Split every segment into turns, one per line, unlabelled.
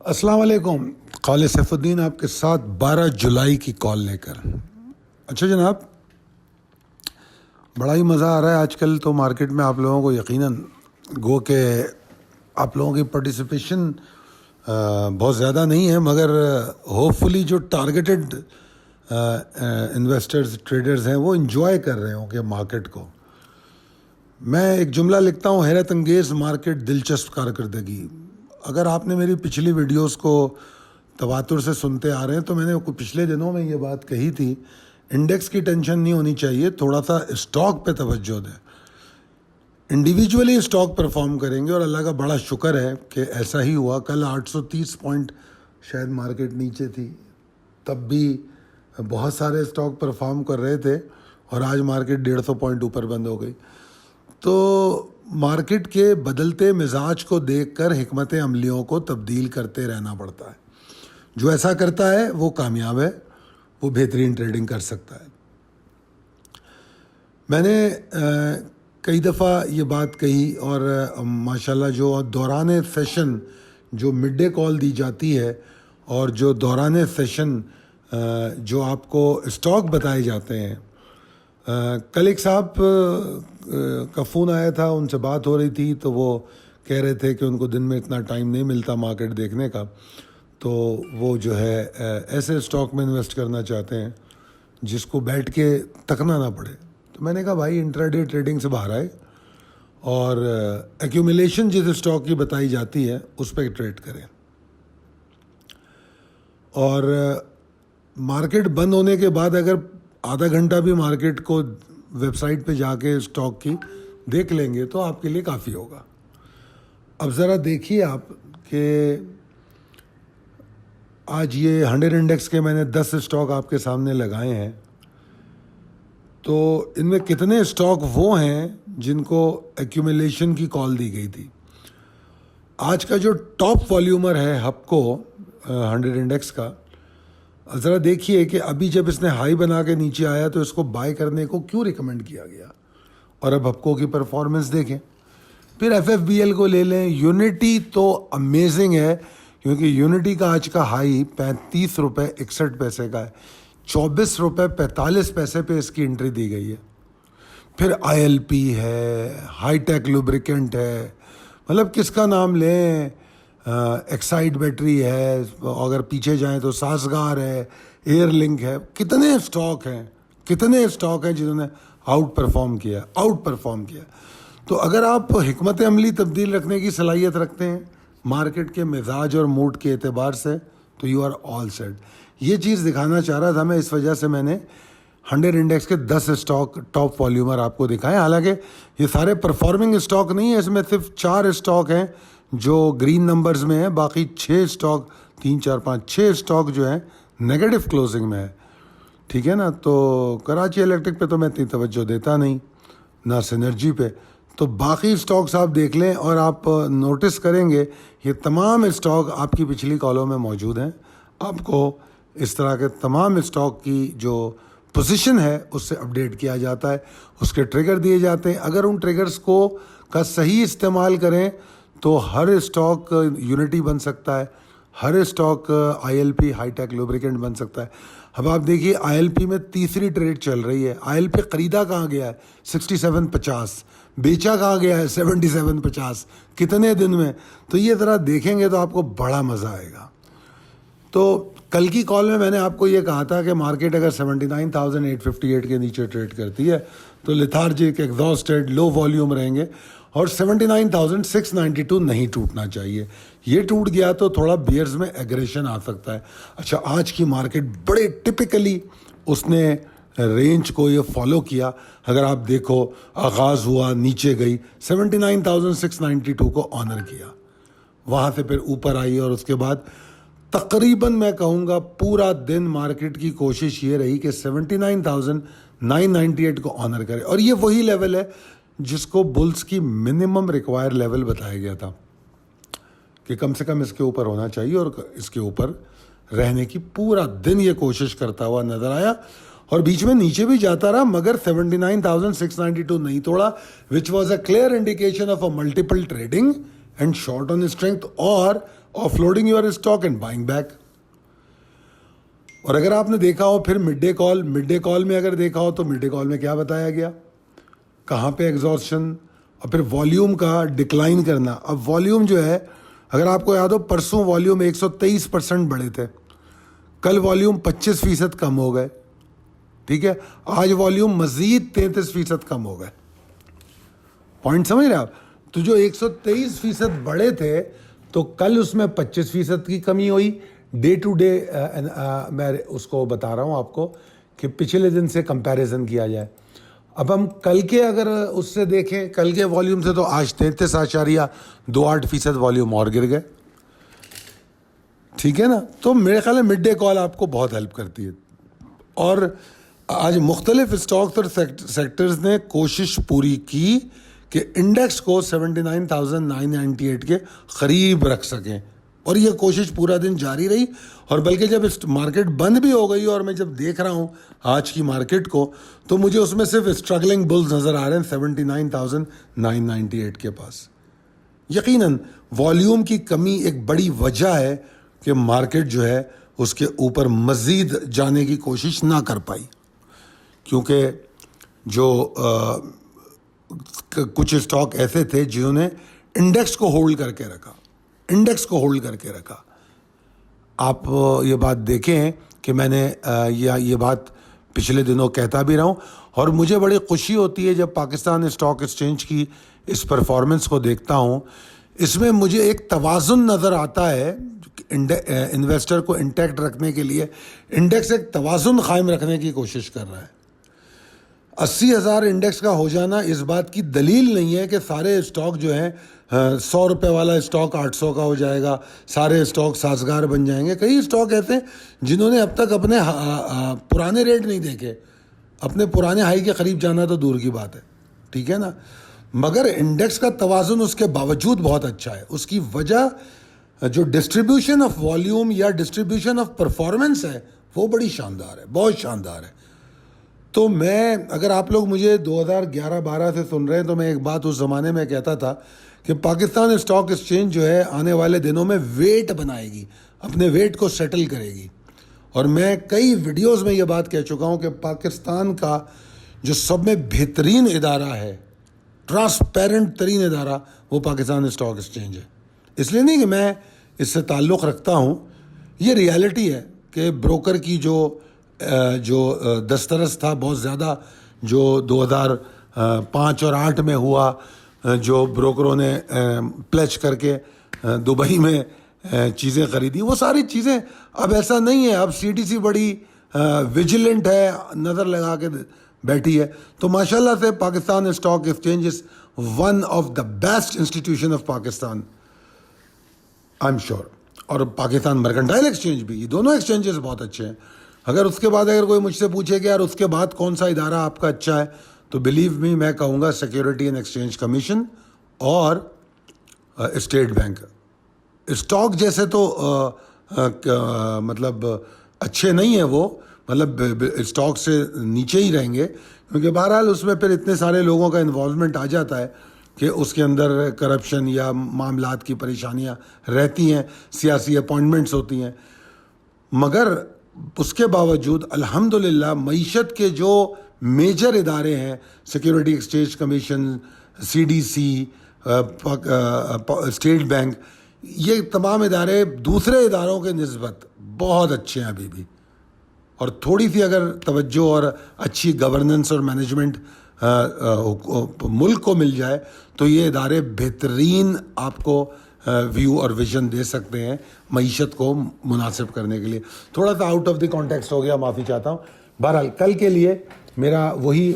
السلام علیکم. قال سیف الدین آپ کے ساتھ 12 جولائی کی کال لے کر. اچھا جناب, بڑا ہی مزہ آ رہا ہے آج کل تو مارکیٹ میں. آپ لوگوں کو یقیناً گو کہ آپ لوگوں کی پارٹیسپیشن بہت زیادہ نہیں ہے, مگر ہوپ فلی جو ٹارگیٹڈ انویسٹرز ٹریڈرز ہیں وہ انجوائے کر رہے ہوں کہ مارکیٹ کو. میں ایک جملہ لکھتا ہوں, حیرت انگیز مارکیٹ دلچسپ کارکردگی. اگر آپ نے میری پچھلی ویڈیوز کو تواتر سے سنتے آ رہے ہیں تو میں نے پچھلے دنوں میں یہ بات کہی تھی, انڈیکس کی ٹینشن نہیں ہونی چاہیے, تھوڑا سا اسٹاک پہ توجہ دیں. انڈیویجولی اسٹاک پرفارم کریں گے اور اللہ کا بڑا شکر ہے کہ ایسا ہی ہوا. کل 830 پوائنٹ شاید مارکیٹ نیچے تھی, تب بھی بہت سارے اسٹاک پرفارم کر رہے تھے اور آج مارکیٹ 150 پوائنٹ اوپر بند ہو گئی. تو مارکیٹ کے بدلتے مزاج کو دیکھ کر حکمت عملیوں کو تبدیل کرتے رہنا پڑتا ہے. جو ایسا کرتا ہے وہ کامیاب ہے, وہ بہترین ٹریڈنگ کر سکتا ہے. میں نے کئی دفعہ یہ بات کہی اور ماشاءاللہ جو دوران سیشن جو مڈ ڈے کال دی جاتی ہے اور جو دوران سیشن جو آپ کو اسٹاک بتائے جاتے ہیں. کل ایک صاحب کا فون آیا تھا, ان سے بات ہو رہی تھی تو وہ کہہ رہے تھے کہ ان کو دن میں اتنا ٹائم نہیں ملتا مارکیٹ دیکھنے کا, تو وہ جو ہے ایسے اسٹاک میں انویسٹ کرنا چاہتے ہیں جس کو بیٹھ کے تکنا نہ پڑے. تو میں نے کہا بھائی انٹراڈے ٹریڈنگ سے باہر آئے اور ایکیومولیشن جس اسٹاک کی بتائی جاتی ہے اس پہ ٹریڈ کریں. اور مارکیٹ بند ہونے کے بعد اگر آدھا گھنٹہ بھی مارکیٹ کو ویب سائٹ پہ جا کے اسٹاک کی دیکھ لیں گے تو آپ کے لیے کافی ہوگا. اب ذرا دیکھیے آپ کہ آج یہ 100 انڈیکس کے میں نے 10 اسٹاک آپ کے سامنے لگائے ہیں, تو ان میں کتنے اسٹاک وہ ہیں جن کو ایکیومولیشن کی کال دی گئی تھی. آج کا جو ٹاپ والیومر ہے ہپکو 100 انڈیکس کا, ذرا دیکھیے کہ ابھی جب اس نے ہائی بنا کے نیچے آیا تو اس کو بائی کرنے کو کیوں ریکمینڈ کیا گیا, اور اب ہپکو کی پرفارمنس دیکھیں. پھر ایف ایف بی ایل کو لے لیں. یونٹی تو امیزنگ ہے کیونکہ یونٹی کا آج کا ہائی 35 روپے 61 پیسے کا ہے, 24 روپے 45 پیسے پہ اس کی انٹری دی گئی ہے. پھر آئی ایل پی ہے, ہائی ٹیک لوبریکنٹ ہے, مطلب کس کا نام لیں, ایکسائڈ بیٹری ہے, اگر پیچھے جائیں تو سازگار ہے, ایئر لنک ہے. کتنے اسٹاک ہیں جنہوں نے آؤٹ پرفارم کیا. تو اگر آپ حکمت عملی تبدیل رکھنے کی صلاحیت رکھتے ہیں مارکیٹ کے مزاج اور موڈ کے اعتبار سے تو یو آر آل سیٹ. یہ چیز دکھانا چاہ رہا تھا میں, اس وجہ سے میں نے 100 انڈیکس کے 10 اسٹاک ٹاپ والیومر آپ کو دکھائے. حالانکہ یہ سارے پرفارمنگ اسٹاک نہیں ہیں, اس میں صرف 4 اسٹاک ہیں جو گرین نمبرز میں ہیں, باقی 6 اسٹاک 3 4 5 6 اسٹاک جو ہیں نیگیٹو کلوزنگ میں ہے. ٹھیک ہے نا. تو کراچی الیکٹرک پہ تو میں اتنی توجہ دیتا نہیں, نہ سینرجی پہ. تو باقی اسٹاکس آپ دیکھ لیں اور آپ نوٹس کریں گے یہ تمام اسٹاک آپ کی پچھلی کالوں میں موجود ہیں. آپ کو اس طرح کے تمام اسٹاک کی جو پوزیشن ہے اس سے اپڈیٹ کیا جاتا ہے, اس کے ٹریگر دیے جاتے ہیں. اگر ان ٹریگرز کو کا صحیح استعمال کریں تو ہر اسٹاک یونٹی بن سکتا ہے, ہر stock I L P high tech lubricant بن سکتا ہے. اب آپ دیکھیے آئی ایل پی میں تیسری ٹریڈ چل رہی ہے. آئی ایل پی خریدا کہاں گیا ہے 67.50, بیچا کہاں گیا ہے 77.50, کتنے دن میں. تو یہ ذرا دیکھیں گے تو آپ کو بڑا مزہ آئے گا. تو کل کی کال میں نے آپ کو یہ کہا تھا کہ مارکیٹ اگر 79,858 کے نیچے ٹریڈ کرتی ہے تو لیتھارجک, ایگزاسٹڈ, لو والیوم رہیں گے اور 79,692 نہیں ٹوٹنا چاہیے. یہ ٹوٹ گیا تو تھوڑا بیئرز میں ایگریشن آ سکتا ہے. اچھا آج کی مارکیٹ بڑے ٹپیکلی اس نے رینج کو یہ فالو کیا. اگر آپ دیکھو آغاز ہوا, نیچے گئی, 79,692 کو آنر کیا, وہاں سے پھر اوپر آئی اور اس کے بعد تقریباً میں کہوں گا پورا دن مارکیٹ کی کوشش یہ رہی کہ 79,998 کو آنر کرے. اور یہ وہی لیول ہے جس کو بلز کی منیمم ریکوائر لیول بتایا گیا تھا کہ کم سے کم اس کے اوپر ہونا چاہیے, اور اس کے اوپر رہنے کی پورا دن یہ کوشش کرتا ہوا نظر آیا. اور بیچ میں نیچے بھی جاتا رہا مگر 79,692 نہیں توڑا, which was a clear indication of a multiple trading and short on strength or offloading your stock and buying back. और अगर आपने देखा हो फिर मिड डे कॉल में अगर देखा हो तो मिड डे कॉल में क्या बताया गया, कहाँ पे एग्जॉर्शन और फिर वॉल्यूम का डिक्लाइन करना. अब वॉल्यूम जो है, अगर आपको याद हो परसों वॉल्यूम 123% बढ़े थे, कल वॉल्यूम 25% कम हो गए. ठीक है, आज वॉल्यूम मजीद 33% कम हो गए. पॉइंट समझ रहे आप? तो जो 123% बढ़े थे तो कल उसमें 25% की कमी हुई. डे टू डे मैं उसको बता रहा हूँ आपको कि पिछले दिन से कंपैरिजन किया जाए. अब हम कल के अगर उससे देखें, कल के वॉल्यूम से तो आज 33.28% वॉल्यूम और गिर गए. ठीक है ना. तो मेरे ख्याल में मिड डे कॉल आपको बहुत हेल्प करती है. और आज मुख्तलिफ स्टॉक्स और सेक्टर्स ने कोशिश पूरी की कि इंडेक्स को 79,998 के करीब रख सकें, और ये कोशिश पूरा दिन जारी रही. और बल्कि जब मार्केट बंद भी हो गई और मैं जब देख रहा हूँ आज की मार्केट को, तो मुझे उसमें सिर्फ स्ट्रगलिंग बुल्स नज़र आ रहे हैं 79,998 के पास. यकीनन वॉल्यूम की कमी एक बड़ी वजह है कि मार्केट जो है उसके ऊपर मज़ीद जाने की कोशिश ना कर पाई, क्योंकि जो कुछ स्टॉक ऐसे थे जिन्होंने इंडेक्स को होल्ड करके रखा. आप ये बात देखें कि मैंने ये बात पिछले दिनों कहता भी रहा हूँ, और मुझे बड़ी खुशी होती है जब पाकिस्तान स्टॉक एक्सचेंज की इस परफॉर्मेंस को देखता हूँ. इसमें मुझे एक तवाज़ुन नज़र आता है. इन्वेस्टर को इंटैक्ट रखने के लिए इंडेक्स एक तवाज़ुन कायम रखने की कोशिश कर रहा है. 80,000 इंडेक्स का हो जाना इस बात की दलील नहीं है कि सारे स्टॉक जो हैं 100 रुपये वाला स्टॉक 800 का हो जाएगा, सारे स्टॉक साजगार बन जाएंगे. कई स्टॉक ऐसे हैं जिन्होंने अब तक अपने पुराने रेट नहीं देखे. अपने पुराने हाई के करीब जाना तो दूर की बात है. ठीक है ना. मगर इंडेक्स का तवाज़ुन उसके बावजूद बहुत अच्छा है. उसकी वजह जो डिस्ट्रीब्यूशन ऑफ वॉल्यूम या डिस्ट्रीब्यूशन ऑफ परफॉर्मेंस है वो बड़ी शानदार है, बहुत शानदार है. तो मैं, अगर आप लोग मुझे 2011-12 से सुन रहे हैं, तो मैं एक बात उस ज़माने में कहता था कि पाकिस्तान स्टॉक एक्सचेंज जो है आने वाले दिनों में वेट बनाएगी, अपने वेट को सेटल करेगी. और मैं कई वीडियोस में ये बात कह चुका हूँ कि पाकिस्तान का जो सब में बेहतरीन इदारा है, ट्रांसपेरेंट तरीन इदारा, वो पाकिस्तान स्टॉक एक्सचेंज है. इसलिए नहीं कि मैं इससे ताल्लुक़ रखता हूँ, ये रियलिटी है कि ब्रोकर की जो दस्तरस था बहुत ज़्यादा, जो 2005 और 8 में हुआ, जो ब्रोकरों ने प्लेज करके दुबई में चीज़ें ख़रीदी, वो सारी चीज़ें अब ऐसा नहीं है. अब सीटीसी बड़ी विजिलेंट है, नज़र लगा के बैठी है. तो माशाल्लाह से Pakistan stock exchange is one of the best institution of Pakistan, I am sure. और पाकिस्तान मर्केंटाइल एक्सचेंज भी, ये दोनों एक्सचेंजेस बहुत अच्छे हैं. अगर उसके बाद अगर कोई मुझसे पूछे कि यार उसके बाद कौन सा इदारा आपका अच्छा है, तो बिलीव मी, मैं कहूँगा सिक्योरिटी एंड एक्सचेंज कमीशन और स्टेट बैंक. स्टॉक जैसे तो मतलब अच्छे नहीं है वो, मतलब स्टॉक से नीचे ही रहेंगे, क्योंकि बहरहाल उसमें फिर इतने सारे लोगों का इन्वॉल्वमेंट आ जाता है कि उसके अंदर करप्शन या मामलात की परेशानियां रहती हैं, सियासी अपॉइंटमेंट्स होती हैं. मगर उसके बावजूद अल्हम्दुलिल्लाह मईशत के जो मेजर इदारे हैं, security exchange commission, CDC, state bank, ये तमाम इदारे दूसरे इदारों के निस्बत बहुत अच्छे हैं अभी भी. और थोड़ी सी अगर तवज्जो और अच्छी गवर्नेंस और मैनेजमेंट मुल्क को मिल जाए तो ये इदारे बेहतरीन आपको व्यू और विजन दे सकते हैं मईशत को मुनासिब करने के लिए. थोड़ा सा आउट ऑफ द कॉन्टेक्स्ट हो गया, माफ़ी चाहता हूँ. बहरहाल कल के लिए मेरा वही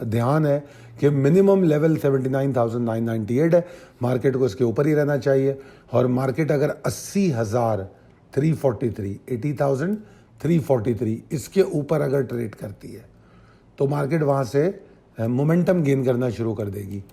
ध्यान है कि मिनिमम लेवल 79,998 है. मार्केट को इसके ऊपर ही रहना चाहिए. और मार्केट अगर 80,343 इसके ऊपर अगर ट्रेड करती है तो मार्केट वहाँ से मोमेंटम गेन करना शुरू कर देगी.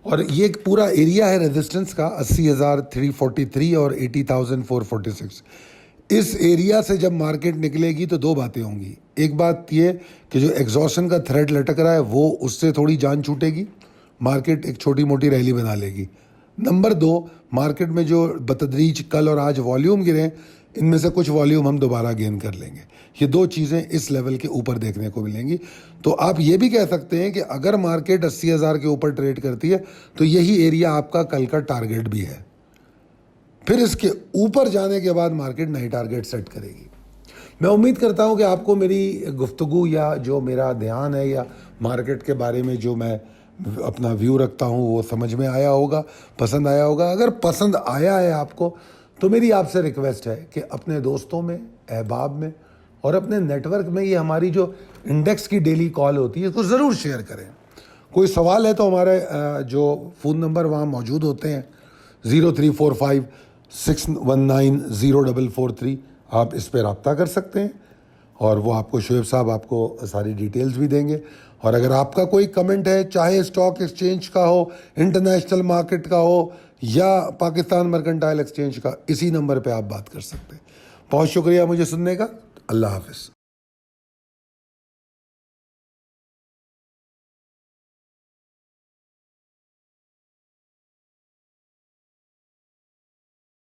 और ये एक पूरा एरिया है रेजिस्टेंस का 80,343 और 80,446. इस एरिया से जब मार्केट निकलेगी तो दो बातें होंगी. एक बात ये कि जो एग्जॉशन का थ्रेड लटक रहा है वो उससे थोड़ी जान छूटेगी, मार्केट एक छोटी मोटी रैली बना लेगी. नंबर 2, मार्केट में जो बतदरीज कल और आज वॉल्यूम गिरे, इनमें से कुछ वॉल्यूम हम दोबारा गेन कर लेंगे। ये 2 चीज़ें इस लेवल के ऊपर देखने को मिलेंगी। तो आप ये भी कह सकते हैं कि अगर मार्केट 80,000 के ऊपर ट्रेड करती है तो यही एरिया आपका कल का टारगेट भी है। फिर इसके ऊपर जाने के बाद मार्केट नई टारगेट सेट करेगी। मैं उम्मीद करता हूं कि आपको मेरी गुफ्तगू या जो मेरा ध्यान है या मार्केट के बारे में जो मैं अपना व्यू रखता हूं वो समझ में आया होगा, पसंद आया होगा। अगर पसंद आया है आपको तो मेरी आपसे रिक्वेस्ट है कि अपने दोस्तों में, अहबाब में और अपने नेटवर्क में ये हमारी जो इंडेक्स की डेली कॉल होती है इसको ज़रूर शेयर करें। कोई सवाल है तो हमारे जो फ़ोन नंबर वहाँ मौजूद होते हैं 034561904443, आप इस पर रब्ता कर सकते हैं और वो आपको शोएब साहब आपको सारी डिटेल्स भी देंगे। और अगर आपका कोई कमेंट है, चाहे स्टॉक एक्सचेंज का हो, इंटरनेशनल मार्केट का हो या पाकिस्तान मर्केंटाइल एक्सचेंज का, इसी नंबर पे आप बात कर सकते हैं। बहुत शुक्रिया मुझे सुनने का। अल्लाह हाफ़िज़।